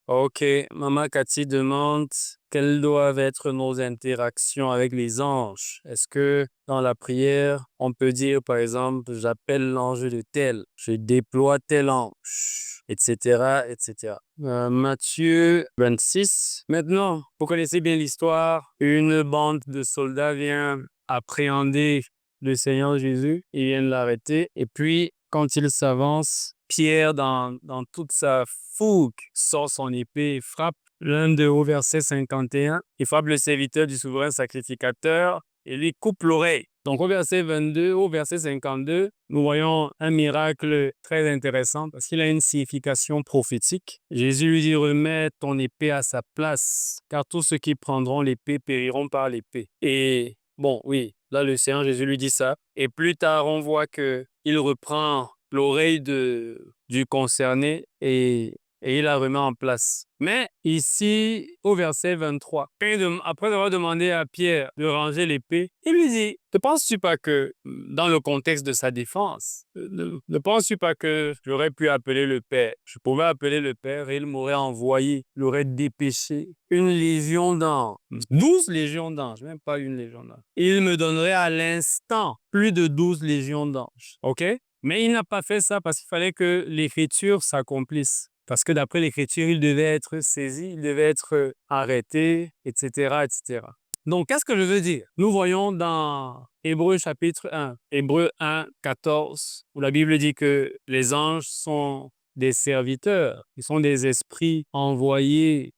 Ok, Maman Cathy demande quelles doivent être nos interactions avec les anges. Est-ce que dans la prière, on peut dire par exemple, j'appelle l'ange de tel, je déploie tel ange, etc., etc. Matthieu 26. Maintenant, vous connaissez bien l'histoire. Une bande de soldats vient appréhender le Seigneur Jésus. Ils viennent l'arrêter. Et puis, quand il s'avance, Pierre, dans toute sa fougue, sort son épée et frappe l'un d'eux au verset 51. Il frappe le serviteur du souverain sacrificateur et lui coupe l'oreille. Donc au verset 22, au verset 52, nous voyons un miracle très intéressant parce qu'il a une signification prophétique. Jésus lui dit, remets ton épée à sa place, car tous ceux qui prendront l'épée périront par l'épée. Et bon, oui, là le Seigneur Jésus lui dit ça. Et plus tard, on voit que il reprend l'oreille du concerné et il la remet en place. Mais ici, au verset 23, après avoir demandé à Pierre de ranger l'épée, il lui dit, ne penses-tu pas que, dans le contexte de sa défense, ne penses-tu pas que j'aurais pu appeler le Père? Je pouvais appeler le Père et il m'aurait envoyé, il aurait dépêché une légion d'anges, 12 légions d'anges, même pas une légion d'anges. Il me donnerait à l'instant plus de 12 légions d'anges. OK? Mais il n'a pas fait ça parce qu'il fallait que l'écriture s'accomplisse. Parce que d'après l'écriture, il devait être saisi, il devait être arrêté, etc., etc. Donc, qu'est-ce que je veux dire? Nous voyons dans Hébreux chapitre 1, Hébreux 1, 14, où la Bible dit que les anges sont des serviteurs, ils sont des esprits envoyés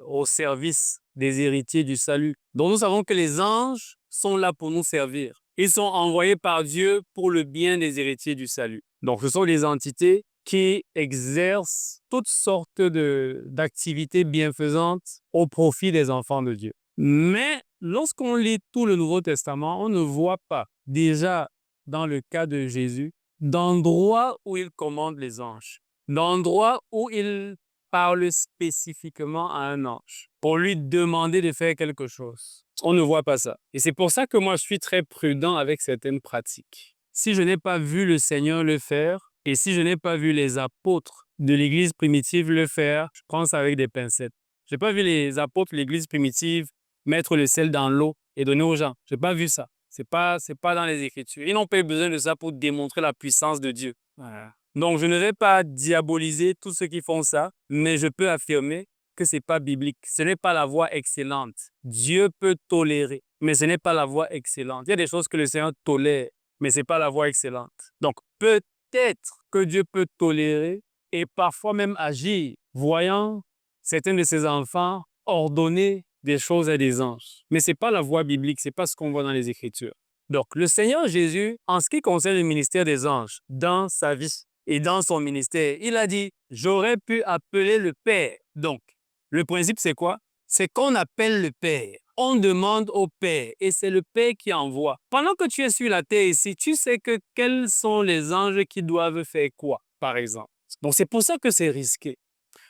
au service des héritiers du salut. Donc, nous savons que les anges sont là pour nous servir. Ils sont envoyés par Dieu pour le bien des héritiers du salut. Donc, ce sont des entités qui exercent toutes sortes d'activités bienfaisantes au profit des enfants de Dieu. Mais lorsqu'on lit tout le Nouveau Testament, on ne voit pas, déjà dans le cas de Jésus, d'endroit où il commande les anges, d'endroit où il parle spécifiquement à un ange pour lui demander de faire quelque chose. On ne voit pas ça. Et c'est pour ça que moi, je suis très prudent avec certaines pratiques. Si je n'ai pas vu le Seigneur le faire, et si je n'ai pas vu les apôtres de l'Église primitive le faire, je prends ça avec des pincettes. Je n'ai pas vu les apôtres de l'Église primitive mettre le sel dans l'eau et donner aux gens. Je n'ai pas vu ça. C'est pas dans les Écritures. Ils n'ont pas eu besoin de ça pour démontrer la puissance de Dieu. Voilà. Donc, je ne vais pas diaboliser tous ceux qui font ça, mais je peux affirmer que ce n'est pas biblique. Ce n'est pas la voie excellente. Dieu peut tolérer, mais ce n'est pas la voie excellente. Il y a des choses que le Seigneur tolère, mais ce n'est pas la voie excellente. Donc, peut-être que Dieu peut tolérer et parfois même agir, voyant certains de ses enfants ordonner des choses à des anges. Mais ce n'est pas la voie biblique, ce n'est pas ce qu'on voit dans les Écritures. Donc, le Seigneur Jésus, en ce qui concerne le ministère des anges, dans sa vie et dans son ministère, il a dit, j'aurais pu appeler le Père. Donc, le principe, c'est quoi? C'est qu'on appelle le Père. On demande au Père et c'est le Père qui envoie. Pendant que tu es sur la terre ici, tu sais que quels sont les anges qui doivent faire quoi, par exemple. Donc, c'est pour ça que c'est risqué.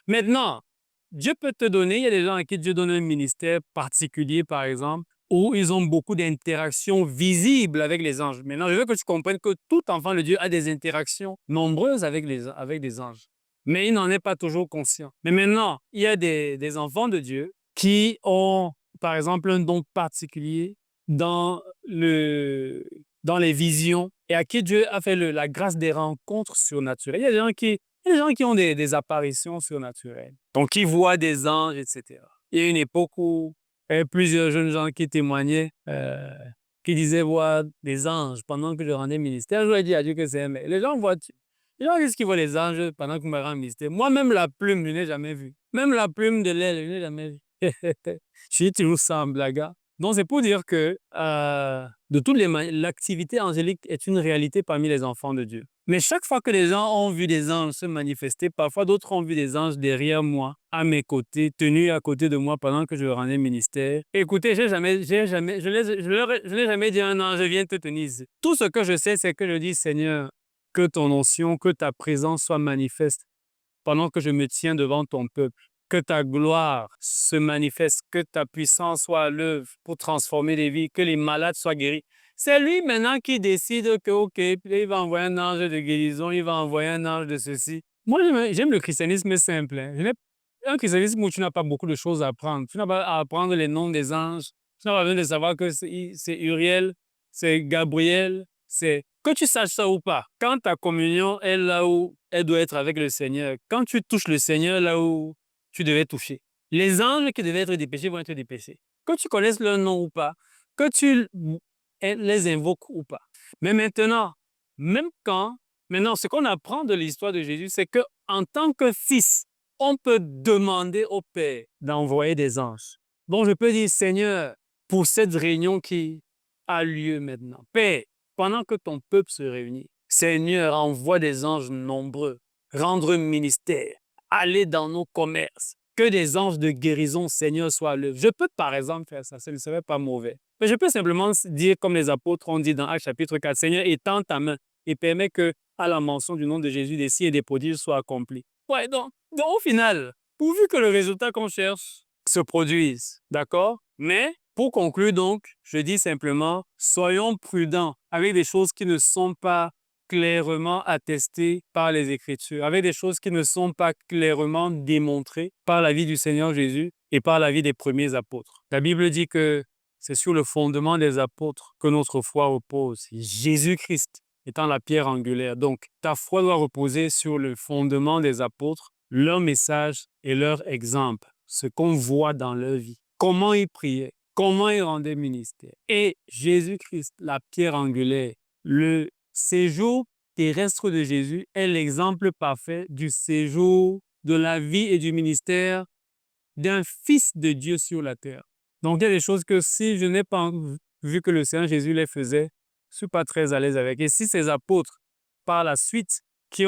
Maintenant, Dieu peut te donner, il y a des gens à qui Dieu donne un ministère particulier, par exemple, où ils ont beaucoup d'interactions visibles avec les anges. Maintenant, je veux que tu comprennes que tout enfant de Dieu a des interactions nombreuses avec des anges, mais il n'en est pas toujours conscient. Mais maintenant, il y a des enfants de Dieu qui ont, par exemple, un don particulier dans les visions et à qui Dieu a fait la grâce des rencontres surnaturelles. Il y a des gens qui ont des apparitions surnaturelles. Donc, ils voient des anges, etc. Il y a une époque où il y avait plusieurs jeunes gens qui témoignaient, qui disaient voir des anges pendant que je rendais ministère. Je leur ai dit à Dieu que c'est un mec. Les gens disent qu'ils voient les anges pendant que je me rends ministère. Moi, même la plume, je n'ai jamais vu. Même la plume de l'aile, je n'ai jamais vu. Je suis toujours sans blague. Donc, c'est pour dire que de toutes les manières, l'activité angélique est une réalité parmi les enfants de Dieu. Mais chaque fois que les gens ont vu des anges se manifester, parfois d'autres ont vu des anges derrière moi, à mes côtés, tenus à côté de moi pendant que je rendais ministère. Écoutez, je n'ai jamais dit à un ange, viens te tenir ici. Tout ce que je sais, c'est que je dis, Seigneur, que ton onction, que ta présence soit manifeste pendant que je me tiens devant ton peuple. Que ta gloire se manifeste, que ta puissance soit à l'œuvre pour transformer les vies, que les malades soient guéris. C'est lui maintenant qui décide que, OK, il va envoyer un ange de guérison, il va envoyer un ange de ceci. Moi, j'aime le christianisme simple. Hein. un christianisme où tu n'as pas beaucoup de choses à apprendre. Tu n'as pas à apprendre les noms des anges. Tu n'as pas besoin de savoir que c'est Uriel, c'est Gabriel, c'est... Que tu saches ça ou pas, quand ta communion est là où elle doit être avec le Seigneur, quand tu touches le Seigneur là où tu devais toucher, les anges qui devaient être dépêchés vont être dépêchés. Que tu connaisses leur nom ou pas, que tu les invoques ou pas. Mais maintenant, même quand, maintenant, ce qu'on apprend de l'histoire de Jésus, c'est que en tant que fils, on peut demander au Père d'envoyer des anges. Donc, je peux dire, Seigneur, pour cette réunion qui a lieu maintenant, Père, pendant que ton peuple se réunit, Seigneur, envoie des anges nombreux, rendre un ministère, aller dans nos commerces, que des anges de guérison, Seigneur, soient à l'œuvre. Je peux, par exemple, faire ça, ce ne serait pas mauvais. Mais je peux simplement dire, comme les apôtres ont dit dans Actes chapitre 4, Seigneur, étends ta main et permets que, à la mention du nom de Jésus, des signes et des prodiges soient accomplis. Ouais, donc au final, pourvu que le résultat qu'on cherche se produise, d'accord? Mais pour conclure donc, je dis simplement, soyons prudents avec des choses qui ne sont pas clairement attestées par les Écritures, avec des choses qui ne sont pas clairement démontrées par la vie du Seigneur Jésus et par la vie des premiers apôtres. La Bible dit que c'est sur le fondement des apôtres que notre foi repose. Jésus-Christ étant la pierre angulaire. Donc, ta foi doit reposer sur le fondement des apôtres, leur message et leur exemple, ce qu'on voit dans leur vie. Comment ils priaient, comment ils rendaient ministère. Et Jésus-Christ, la pierre angulaire, le séjour terrestre de Jésus est l'exemple parfait du séjour, de la vie et du ministère d'un fils de Dieu sur la terre. Donc, il y a des choses que si je n'ai pas vu que le Seigneur Jésus les faisait, je ne suis pas très à l'aise avec. Et si ces apôtres, par la suite, qui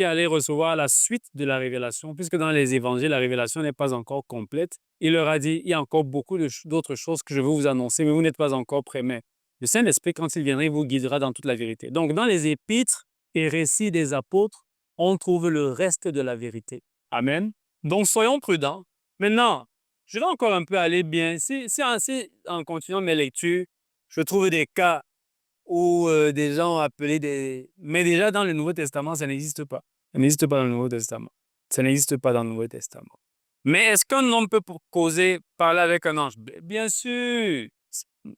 allaient recevoir la suite de la révélation, puisque dans les évangiles, la révélation n'est pas encore complète, il leur a dit, il y a encore beaucoup d'autres choses que je veux vous annoncer, mais vous n'êtes pas encore prêts. Mais le Saint-Esprit, quand il viendra, il vous guidera dans toute la vérité. Donc, dans les épîtres et récits des apôtres, on trouve le reste de la vérité. Amen. Donc, soyons prudents. Maintenant, je vais encore un peu aller bien. Si en continuant mes lectures, je trouve des cas où des gens ont appelé des... Mais déjà, dans le Nouveau Testament, ça n'existe pas. Ça n'existe pas dans le Nouveau Testament. Ça n'existe pas dans le Nouveau Testament. Mais est-ce qu'un homme peut parler avec un ange? Bien sûr.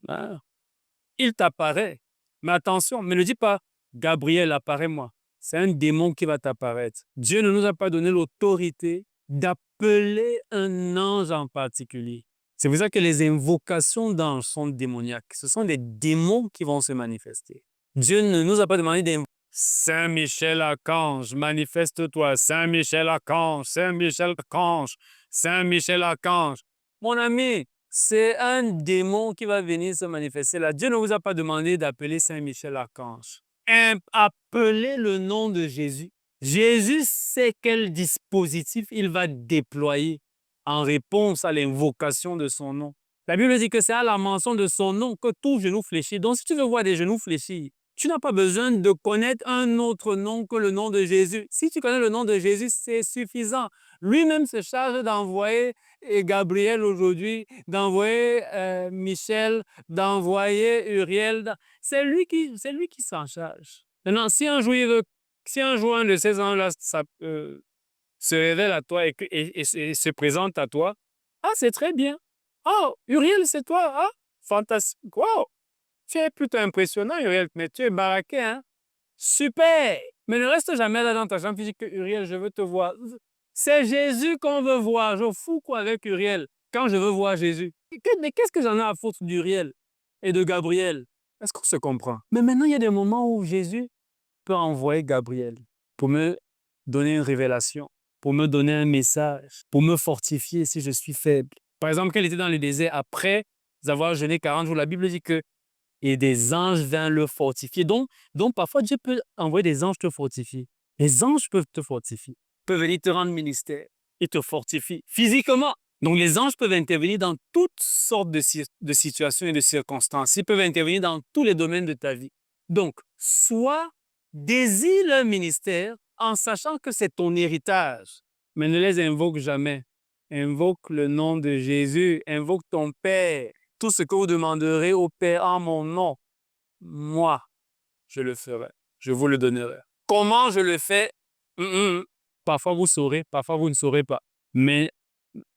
Hein? Il t'apparaît. Mais attention, ne dis pas, Gabriel, apparaît-moi. C'est un démon qui va t'apparaître. Dieu ne nous a pas donné l'autorité d'appeler un ange en particulier. C'est pour ça que les invocations d'anges sont démoniaques. Ce sont des démons qui vont se manifester. Dieu ne nous a pas demandé d'invoquer Saint Michel Archange, manifeste-toi, Saint Michel Archange, Saint Michel Archange, Saint Michel Archange. Mon ami, c'est un démon qui va venir se manifester là. Dieu ne vous a pas demandé d'appeler Saint Michel Archange. Appelez le nom de Jésus. Jésus sait quel dispositif il va déployer en réponse à l'invocation de son nom. La Bible dit que c'est à la mention de son nom que tout genou fléchit. Donc, si tu veux voir des genoux fléchis, tu n'as pas besoin de connaître un autre nom que le nom de Jésus. Si tu connais le nom de Jésus, c'est suffisant. Lui-même se charge d'envoyer Gabriel aujourd'hui, d'envoyer Michel, d'envoyer Uriel. C'est lui qui s'en charge. Maintenant, si un jour un de ces anges-là se révèle à toi et se présente à toi, ah, c'est très bien. Oh, Uriel, c'est toi. Ah, fantastique. Wow. Tu es plutôt impressionnant, Uriel, mais tu es baraqué, hein? Super! Mais ne reste jamais là dans ta chambre physique que Uriel, je veux te voir. C'est Jésus qu'on veut voir. Je fous quoi avec Uriel quand je veux voir Jésus? Mais qu'est-ce que j'en ai à foutre d'Uriel et de Gabriel? Est-ce qu'on se comprend? Mais maintenant, il y a des moments où Jésus peut envoyer Gabriel pour me donner une révélation, pour me donner un message, pour me fortifier si je suis faible. Par exemple, quand il était dans le désert, après avoir jeûné 40 jours, la Bible dit que et des anges vinrent le fortifier. Donc, parfois, Dieu peut envoyer des anges te fortifier. Les anges peuvent te fortifier, peuvent venir te rendre ministère et te fortifier physiquement. Donc, les anges peuvent intervenir dans toutes sortes de situations et de circonstances. Ils peuvent intervenir dans tous les domaines de ta vie. Donc, désire leur ministère en sachant que c'est ton héritage, mais ne les invoque jamais. Invoque le nom de Jésus, invoque ton Père. Tout ce que vous demanderez au Père en mon nom, moi, je le ferai. Je vous le donnerai. Comment je le fais? Parfois vous saurez, parfois vous ne saurez pas. Mais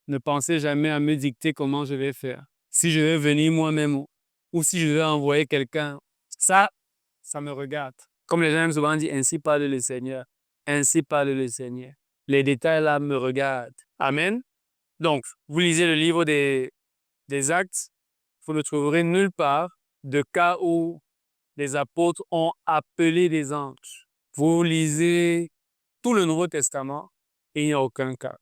ne pensez jamais à me dicter comment je vais faire. Si je vais venir moi-même ou si je vais envoyer quelqu'un, ça, ça me regarde. Comme les gens aiment souvent dire, ainsi parle le Seigneur. Ainsi parle le Seigneur. Les détails là me regardent. Amen. Donc, vous lisez le livre des Actes, vous ne trouverez nulle part de cas où les apôtres ont appelé des anges. Vous lisez tout le Nouveau Testament et il n'y a aucun cas.